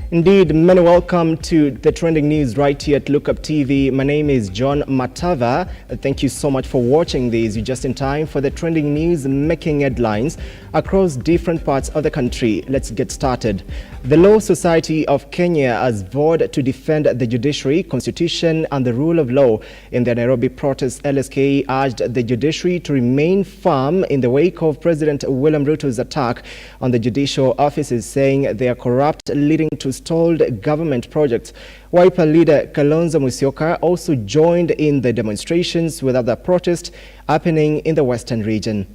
Indeed, many welcome to the trending news right here at Lookuptv. My name is John Matava. Thank you so much for watching this. You're just in time for the trending news making headlines across different parts of the country. Let's get started. The Law Society of Kenya has vowed to defend the judiciary, constitution and the rule of law. In the Nairobi protest, LSK urged the judiciary to remain firm in the wake of President William Ruto's attack on the judicial offices, saying they are corrupt, leading to stalled government projects. Wiper leader Kalonzo Musyoka also joined in the demonstrations with other protests happening in the western region.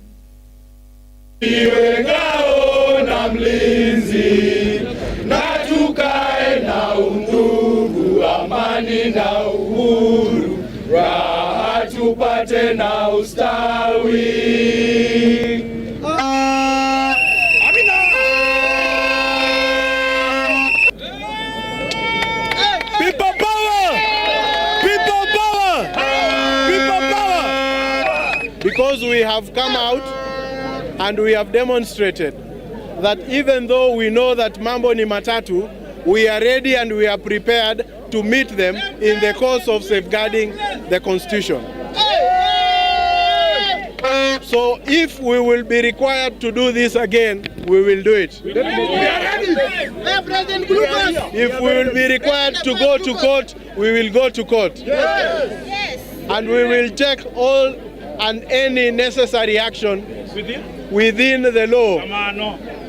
Because we have come out and we have demonstrated that even though we know that mambo ni matatu, we are ready and we are prepared to meet them in the course of safeguarding the Constitution. So if we will be required to do this again, we will do it. If we will be required to go to court, we will go to court. And we will take all and any necessary action within the law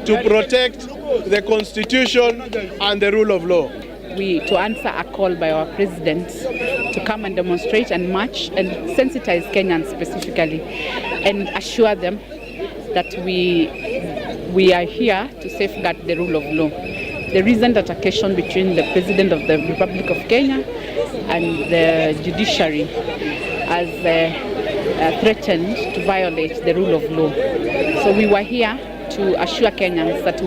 to protect the Constitution and the rule of law. To answer a call by our president to come and demonstrate and march and sensitize Kenyans specifically and assure them that we are here to safeguard the rule of law. There isn't altercation between the President of the Republic of Kenya and the judiciary as threatened to violate the rule of law. So we were here to assure Kenyans that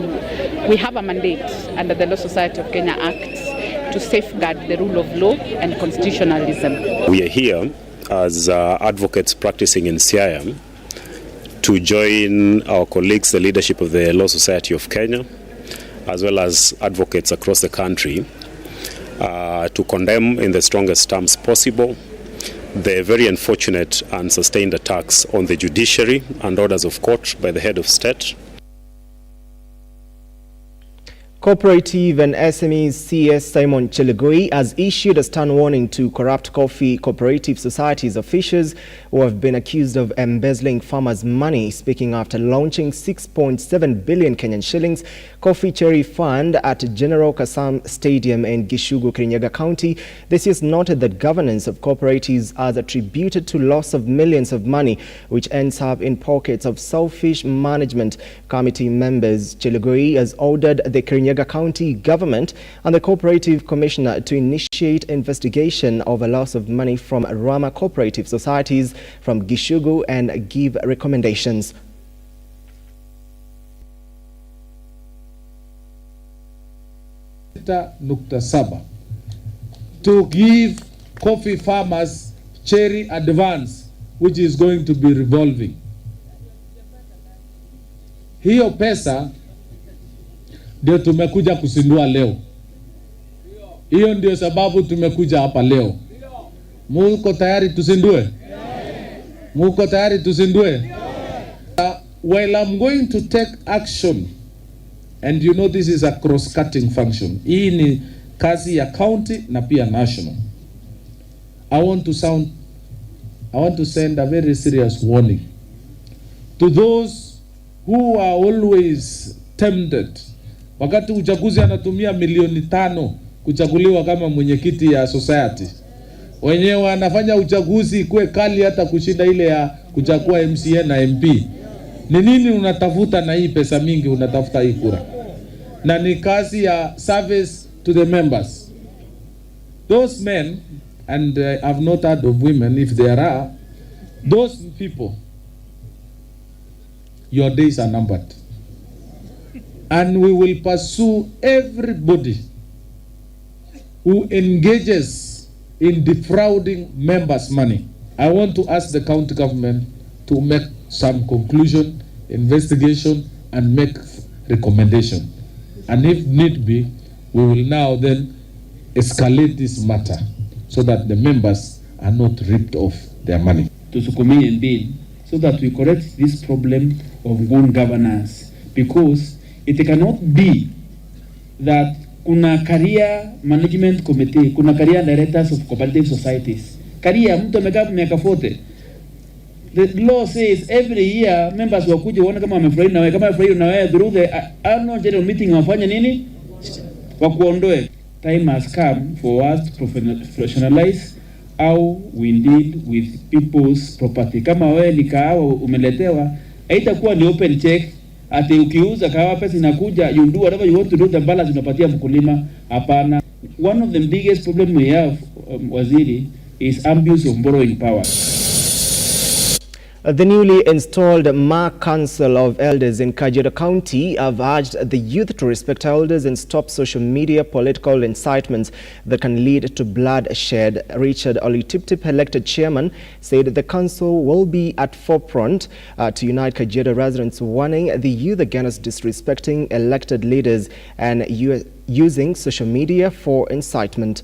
we have a mandate under the Law Society of Kenya Act to safeguard the rule of law and constitutionalism. We are here as advocates practicing in Siaya to join our colleagues, the leadership of the Law Society of Kenya, as well as advocates across the country, to condemn in the strongest terms possible the very unfortunate and sustained attacks on the judiciary and orders of court by the head of state. Cooperative and SME CS Simon Chelugui has issued a stern warning to corrupt coffee cooperative societies officials who have been accused of embezzling farmers' money. Speaking after launching 6.7 billion Kenyan shillings coffee cherry fund at General Kasam Stadium in Gishugu, Kirinyaga County, this is noted that governance of cooperatives has attributed to loss of millions of money, which ends up in pockets of selfish management. Committee members Chelugui has ordered the Kirinyaga County government and the Cooperative Commissioner to initiate investigation of a loss of money from Rama cooperative societies from Gishugu and give recommendations. To give coffee farmers cherry advance, which is going to be revolving. Hiyo pesa ndio tumekuja kusindua leo. Hiyo ndio sababu tumekuja hapa leo. Muko tayari tusindue? Muko tayari tusindue? While I'm going to take action, and you know this is a cross-cutting function. Hii ni kazi ya county na pia national. I want to send a very serious warning to those who are always tempted. Wakati uchaguzi anatumia milioni 5 kuchaguliwa kama mwenyekiti ya society. Wenyewe anafanya uchaguzi kuwe kali hata kushinda ile ya kuchagua MCA na MP. Ni nini unatafuta na hii pesa mingi unatafuta hii kura? Na ni kazi ya service to the members. Those men, and I've not heard of women if there are, those people, your days are numbered. And we will pursue everybody who engages in defrauding members' money. I want to ask the county government to make some conclusion, investigation, and make recommendation. And if need be, we will now then escalate this matter so that the members are not ripped off their money. Tusukumie bill so that we correct this problem of good governance, because it cannot be that kuna career management committee, kuna career directors of cooperative societies. Career mtu amekaa miaka 40. The law says every year members wakuje waone kama wamefurahi na wewe, kama wamefurahi na wewe through the annual general meeting wafanye nini? Wakuondoe. Time has come for us to professionalize how we deal with people's property. Kama wewe ni kahawa umeletewa, haitakuwa ni open check ati ukiuza kahawa pesa inakuja, you do whatever you want to do, the balance unapatia mkulima. Hapana. One of the biggest problem we have, Waziri, is abuse of borrowing power. The newly installed Ma Council of Elders in Kajiado County have urged the youth to respect elders and stop social media political incitements that can lead to bloodshed. Richard Lookuptv, elected chairman, said the council will be at forefront to unite Kajiado residents, warning the youth against disrespecting elected leaders and using social media for incitement.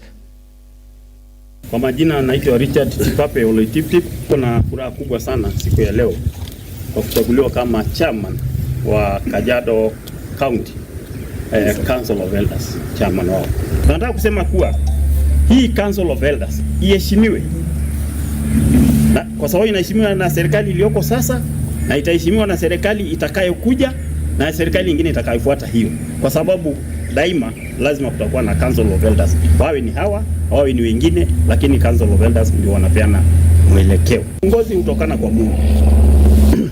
Kwa majina naitwa Richard Tipape Lookuptv. Kuna furaha kubwa sana siku ya leo kwa kuchaguliwa kama chairman wa Kajiado County Council of Elders, chairman wao. Tunataka kusema kuwa hii Council of Elders iheshimiwe, na kwa sababu inaheshimiwa na serikali iliyoko sasa na itaheshimiwa na serikali itakayokuja na serikali nyingine itakayofuata hiyo, kwa sababu daima lazima kutakuwa na Council of Elders. Wawe ni hawa, wawe ni wengine, lakini Council of Elders ndio wanapeana mwelekeo. Uongozi hutokana kwa Mungu.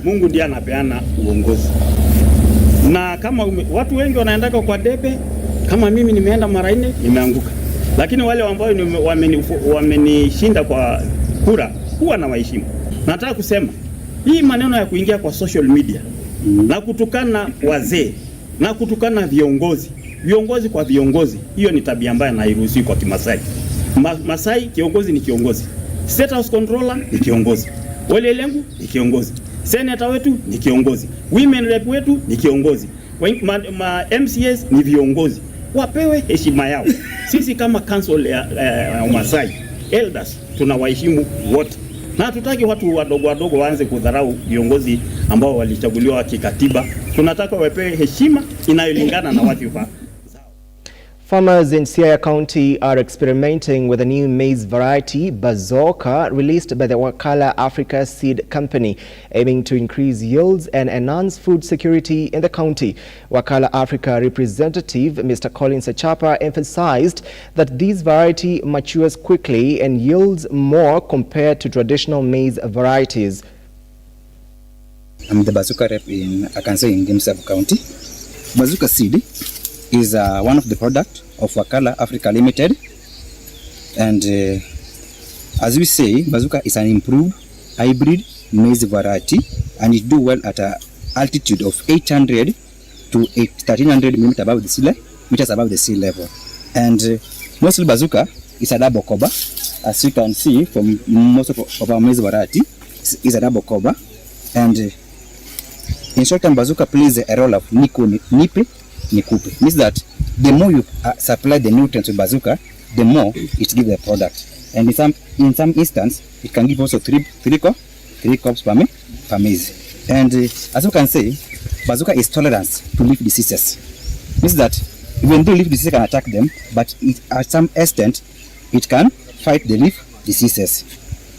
Mungu ndiye anapeana uongozi. Na kama watu wengi wanaendaka kwa debe, kama mimi nimeenda mara 4 nimeanguka. Lakini wale ambao wamenishinda kwa kura huwa na waheshimu. Nataka kusema hii maneno ya kuingia kwa social media na kutukana wazee na kutukana viongozi kwa viongozi, hiyo ni tabia mbaya na hairuhusiwi kwa Kimasai. Masai kiongozi ni kiongozi. State House Controller ni kiongozi. Wale lengu ni kiongozi. Senator wetu ni kiongozi. Women rep wetu ni kiongozi. MCS ni viongozi. Wapewe heshima yao. Sisi kama council ya Masai elders tunawaheshimu wote. Na hatutaki watu wadogo waanze kudharau viongozi ambao walichaguliwa kikatiba. Tunataka wapewe heshima inayolingana na wadhifa. Farmers in Siaya County are experimenting with a new maize variety, Bazooka, released by the Wakala Africa Seed Company, aiming to increase yields and enhance food security in the county. Wakala Africa representative Mr. Collins Achapa emphasized that this variety matures quickly and yields more compared to traditional maize varieties. I'm the Bazooka rep in Akansa in Gemsab County. Bazooka seed is one of the products of Wakala Africa Limited, and as we say, Bazooka is an improved hybrid maize variety, and it do well at an altitude of 800 to 1300 meters above the sea level. And mostly Bazooka is a double cover, as you can see from most of our maize variety is a double cover, and in short term Bazooka plays a role of nipe nikupe. Means that the more you supply the nutrients to Bazooka, the more it gives the product. And in some instance, it can give also three crops per maize. And as you can say, Bazooka is tolerant to leaf diseases. Means that even though leaf diseases can attack them, but at some extent, it can fight the leaf diseases.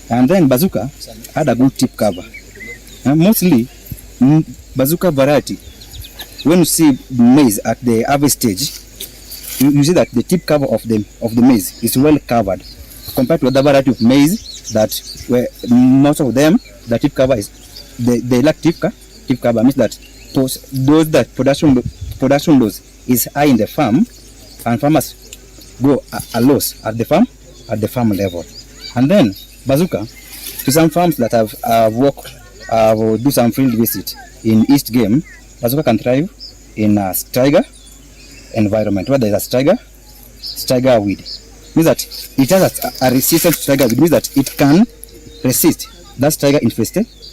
And then Bazooka had a good tip cover. Mostly, Bazooka variety, when you see maize at the harvest stage, you see that the tip cover of the maize is well covered compared to other variety of maize that where most of them the tip cover is they lack tip cover. Means that those that production loss is high in the farm, and farmers go a loss at the farm level. And then Bazooka, to some farms that have worked do some field visit in East Game, Bazooka can thrive in a striga environment where there is a striga weed. Means that it has a resistant striga weed. Means that it can resist that striga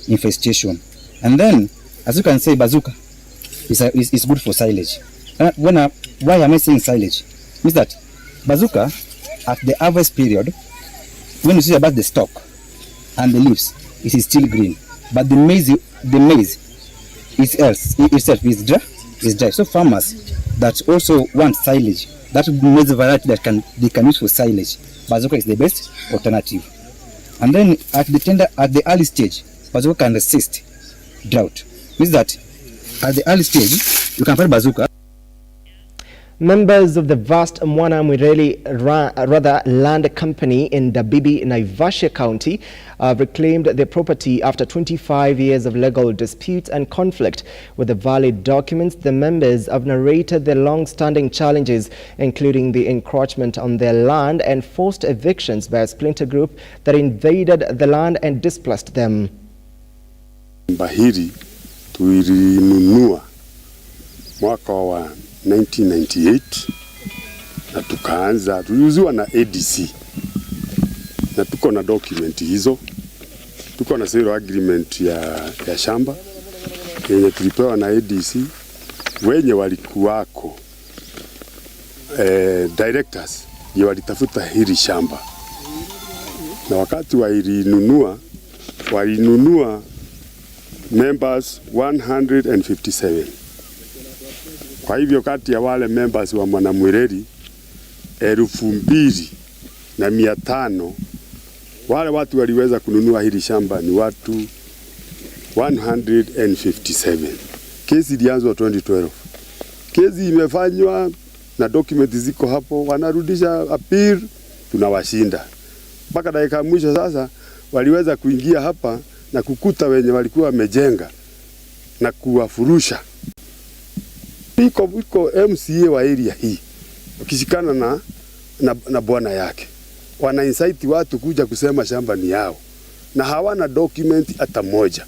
infestation. And then, as you can say, Bazooka is good for silage. Why am I saying silage? Means that bazooka, at the harvest period, when you see about the stalk and the leaves, it is still green. But the maize itself is dry. So farmers that also want silage, that maize variety that they can use for silage, bazooka is the best alternative. And then at the early stage, bazooka can resist drought. Means that at the early stage, you can find bazooka. Members of the vast Mawakili land company in Dabibi, Naivasha County have reclaimed their property after 25 years of legal disputes and conflict. With the valid documents, the members have narrated their long-standing challenges, including the encroachment on their land and forced evictions by a splinter group that invaded the land and displaced them. Bahiri tulinunua mwaka wa 1998 na tukaanza, tuliuziwa na ADC na tuko na document hizo, tuko na sale agreement ya shamba yenye tulipewa na ADC, wenye walikuwako directors ndio walitafuta hili shamba, na wakati walinunua members 157. Kwa hivyo kati ya wale members wa Mwanamwireri 2,500 wale watu waliweza kununua hili shamba ni watu 157. Kesi ilianzwa 2012. Kesi imefanywa na document ziko hapo, wanarudisha appeal, tunawashinda. Mpaka dakika mwisho sasa waliweza kuingia hapa na kukuta wenye walikuwa wamejenga na kuwafurusha. Iko MCA wa area hii ukishikana na bwana yake, wana incite watu kuja kusema shamba ni yao na hawana document hata moja.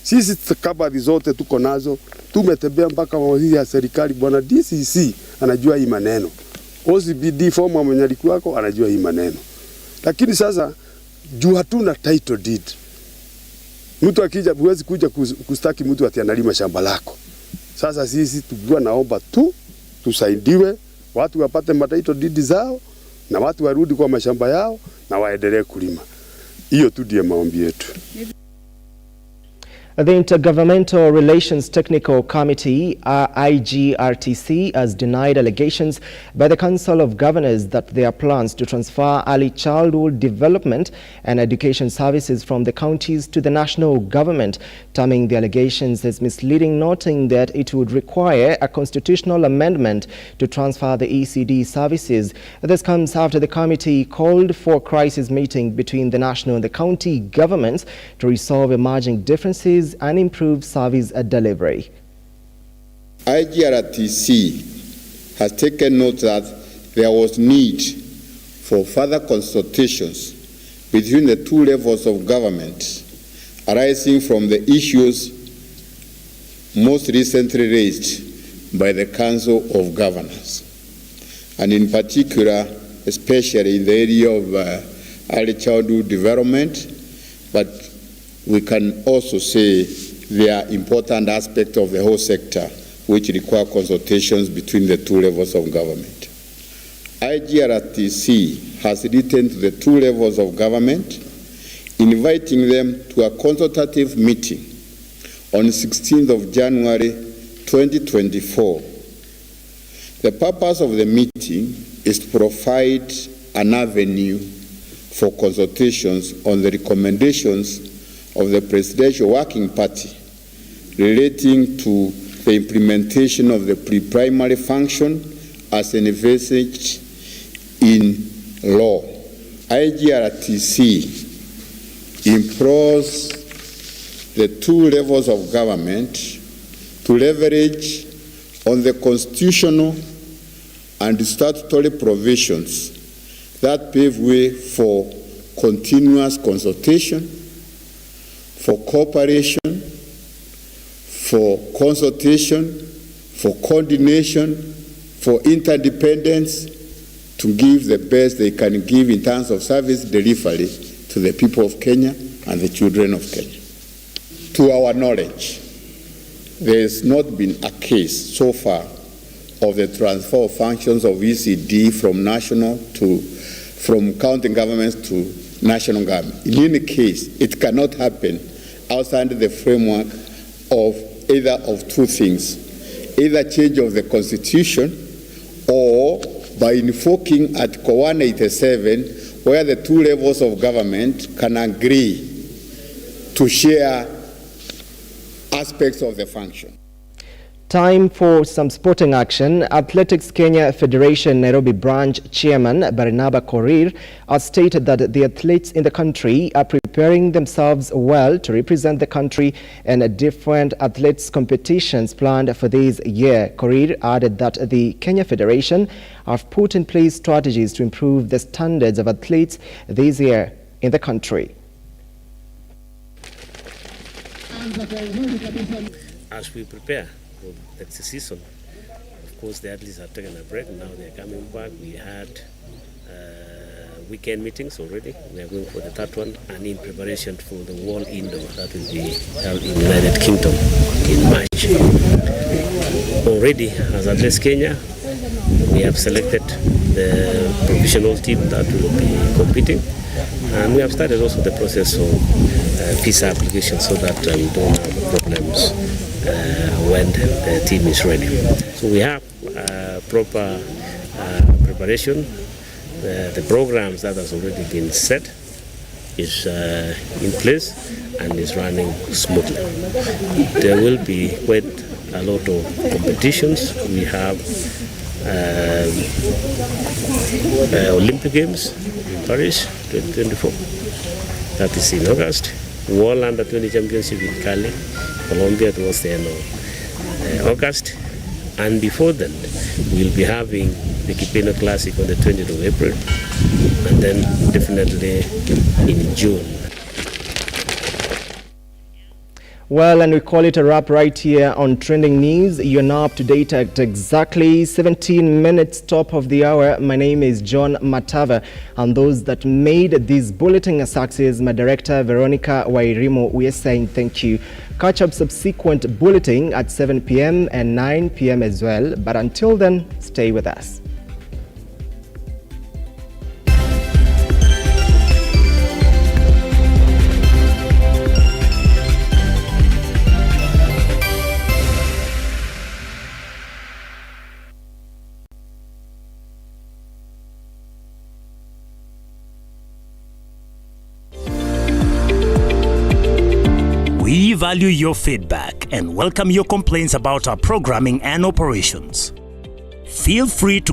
Sisi kabadhi zote tuko nazo, tumetembea mpaka waziri ya serikali, bwana DCC anajua hii maneno, OCBD former mwenye alikuwako anajua hii maneno, lakini sasa juu hatuna title deed. Mtu akija huwezi kuja kustaki mtu ati analima shamba lako. Sasa sisi tulikuwa naomba tu tusaidiwe, watu wapate title deed zao na watu warudi kwa mashamba yao na waendelee kulima. Hiyo tu ndiye maombi yetu. The Intergovernmental Relations Technical Committee, IGRTC, has denied allegations by the Council of Governors that there are plans to transfer early childhood development and education services from the counties to the national government, terming the allegations as misleading, noting that it would require a constitutional amendment to transfer the ECD services. This comes after the committee called for a crisis meeting between the national and the county governments to resolve emerging differences and improve service delivery. IGRTC has taken note that there was need for further consultations between the two levels of government arising from the issues most recently raised by the Council of Governors, and in particular, especially in the area of early childhood development, but we can also say there are important aspects of the whole sector which require consultations between the two levels of government. IGRTC has written to the two levels of government, inviting them to a consultative meeting on 16th of January 2024. The purpose of the meeting is to provide an avenue for consultations on the recommendations of the Presidential Working Party relating to the implementation of the pre-primary function as envisaged in law. IGRTC implores the two levels of government to leverage on the constitutional and statutory provisions that pave way for continuous consultation, for cooperation, for consultation, for coordination, for interdependence, to give the best they can give in terms of service delivery to the people of Kenya and the children of Kenya. To our knowledge, there has not been a case so far of the transfer of functions of ECD from county governments to national government. In any case, it cannot happen outside the framework of either of two things, either change of the constitution or by invoking Article 187, where the two levels of government can agree to share aspects of the function. Time for some sporting action. Athletics Kenya Federation Nairobi Branch Chairman Barnaba Korir has stated that the athletes in the country are preparing themselves well to represent the country in different athletics competitions planned for this year. Korir added that the Kenya Federation have put in place strategies to improve the standards of athletes this year in the country. As we prepare for the season, of course the athletes have taken a break, now they are coming back. We had weekend meetings already, we are going for the third one, and in preparation for the World Indoor that will be held in United Kingdom in March. Already as Athletics Kenya, we have selected the professional team that will be competing, and we have started also the process of visa application so that we don't have problems when the team is ready. So we have proper preparation. The programs that has already been set is in place and is running smoothly. There will be quite a lot of competitions. We have Olympic Games in Paris 2024. That is in August. World Under 20 Championship in Cali, Colombia towards the end of August. And before then, we'll be having the Kipeno Classic on the 20th of April, and then definitely in June. Well, and we call it a wrap right here on Trending News. You're now up to date at exactly 17 minutes top of the hour. My name is John Matava, and those that made this bulletin a success, my director Veronica Wairimo, we are saying thank you. Catch up subsequent bulletin at 7 p.m. and 9 p.m. as well. But until then, stay with us. We value your feedback and welcome your complaints about our programming and operations. Feel free to